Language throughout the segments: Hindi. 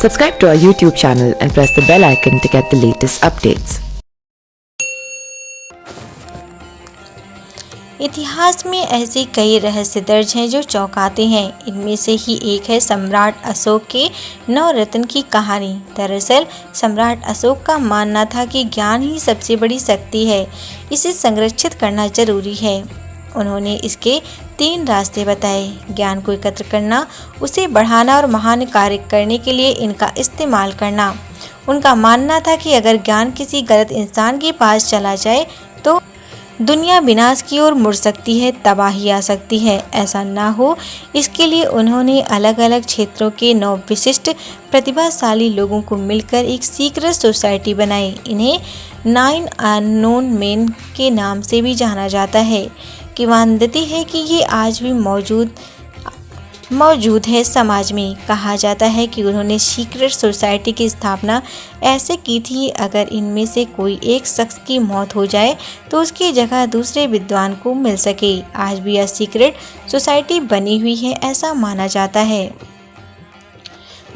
Subscribe to our YouTube channel and press the bell icon to get the latest updates. इतिहास में ऐसे कई रहस्य दर्ज हैं जो चौंकाते हैं। इनमें से ही एक है सम्राट अशोक के 9 रत्न की कहानी। दरअसल सम्राट अशोक का मानना था कि ज्ञान ही सबसे बड़ी शक्ति है, इसे संरक्षित करना जरूरी है। उन्होंने इसके 3 रास्ते बताए: ज्ञान को एकत्र करना, उसे बढ़ाना और महान कार्य करने के लिए इनका इस्तेमाल करना। उनका मानना था कि अगर ज्ञान किसी गलत इंसान के पास चला जाए तो दुनिया विनाश की ओर मुड़ सकती है, तबाही आ सकती है। ऐसा ना हो, इसके लिए उन्होंने अलग अलग क्षेत्रों के 9 विशिष्ट प्रतिभाशाली लोगों को मिलकर एक सीक्रेट सोसाइटी बनाई। इन्हें 9 अननोन मैन के नाम से भी जाना जाता है। किंवदंती है कि ये आज भी मौजूद है। समाज में कहा जाता है कि उन्होंने सीक्रेट सोसाइटी की स्थापना ऐसे की थी, अगर इनमें से कोई एक शख्स की मौत हो जाए तो उसकी जगह दूसरे विद्वान को मिल सके। आज भी यह सीक्रेट सोसाइटी बनी हुई है, ऐसा माना जाता है।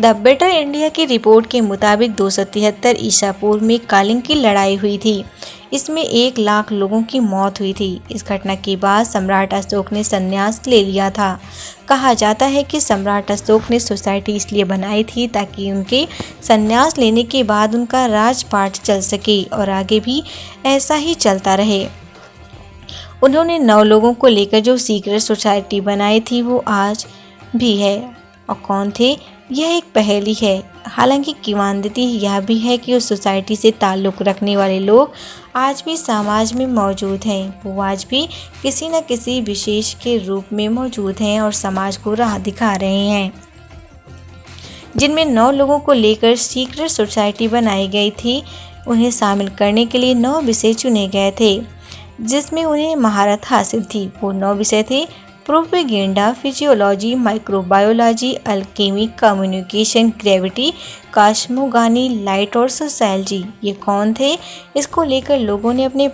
द बेटर इंडिया की रिपोर्ट के मुताबिक 273 ईसा पूर्व में कालिंग की लड़ाई हुई थी। इसमें 1 लाख लोगों की मौत हुई थी। इस घटना के बाद सम्राट अशोक ने संन्यास ले लिया था। कहा जाता है कि सम्राट अशोक ने सोसाइटी इसलिए बनाई थी ताकि उनके संन्यास लेने के बाद उनका राजपाट चल सके और आगे भी ऐसा ही चलता रहे। उन्होंने 9 लोगों को लेकर जो सीक्रेट सोसाइटी बनाई थी वो आज भी है। और कौन थे, यह एक पहेली है। हालांकि किंवदंती यह भी है कि उस सोसाइटी से ताल्लुक़ रखने वाले लोग आज भी समाज में मौजूद हैं। वो आज भी किसी न किसी विशेष के रूप में मौजूद हैं और समाज को राह दिखा रहे हैं। जिनमें 9 लोगों को लेकर सीक्रेट सोसाइटी बनाई गई थी। उन्हें शामिल करने के लिए 9 विषय चुने गए थे जिसमें उन्हें महारत हासिल थी। वो 9 विषय थे: propaganda, physiology, microbiology, alchemy, communication, gravity, cosmogony, light और सोशियोलॉजी। ये कौन थे, इसको लेकर लोगों ने अपने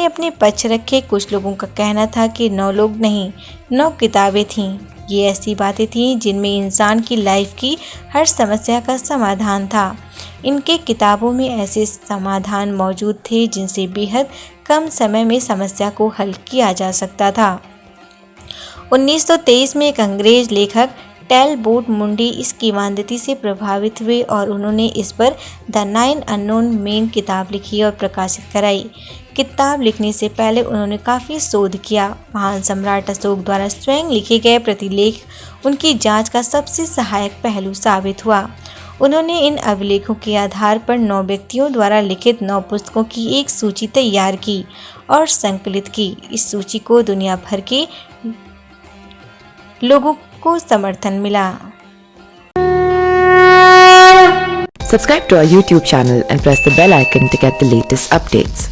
अपने पक्ष रखे। कुछ लोगों का कहना था कि 9 लोग नहीं, 9 किताबें थीं। ये ऐसी बातें थीं जिनमें इंसान की लाइफ की हर समस्या का समाधान था। इनके किताबों में ऐसे समाधान मौजूद थे जिनसे बेहद कम समय में समस्या को हल किया जा सकता था। 1923 में एक अंग्रेज लेखक टैलबोट मुंडी इस किंवदंती से प्रभावित हुए और उन्होंने इस पर द 9 अननोन मैन किताब लिखी और प्रकाशित कराई। किताब लिखने से पहले उन्होंने काफ़ी शोध किया। महान सम्राट अशोक द्वारा स्वयं लिखे गए प्रतिलेख उनकी जांच का सबसे सहायक पहलू साबित हुआ। उन्होंने इन अभिलेखों के आधार पर 9 व्यक्तियों द्वारा लिखित 9 पुस्तकों की एक सूची तैयार की और संकलित की। इस सूची को दुनिया भर के लोगों को समर्थन मिला। Subscribe to our YouTube channel and press the bell icon to get the latest updates.